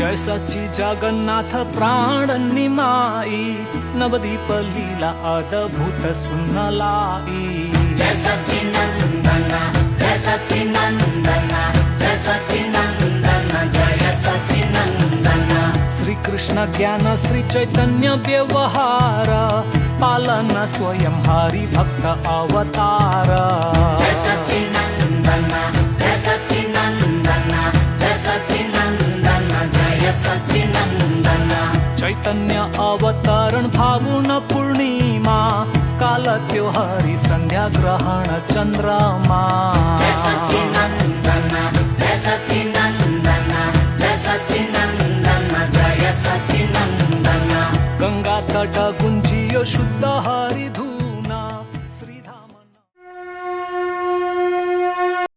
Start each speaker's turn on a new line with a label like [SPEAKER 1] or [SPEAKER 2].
[SPEAKER 1] जय सच्ची जगन्नाथ प्राण निमाई, नवदीप लीला अद्भुत सुनलाई।
[SPEAKER 2] जय सच्चिनंदन जय सच्चिनंदन जय सच्चिनंदन जय सच्चिनंदन।
[SPEAKER 1] श्री कृष्ण ज्ञान श्री चैतन्य व्यवहार, पालन स्वयं हरि भक्त अवतार।
[SPEAKER 2] जय सच्चिनंदन जय सच्चिनंदन जय सच्चिनंदन जय सच्चिनंदन।
[SPEAKER 1] चैतन्य अवतरण फागुन पूर्णिमा, काल त्योहारी संध्या ग्रहण चंद्रमा।
[SPEAKER 2] जय सच्चिनंदन जय सच्चिनंदन जय सच्चिनंदन जय सच्चिनंदन।
[SPEAKER 1] गंगा तट गुंजियो शुद्ध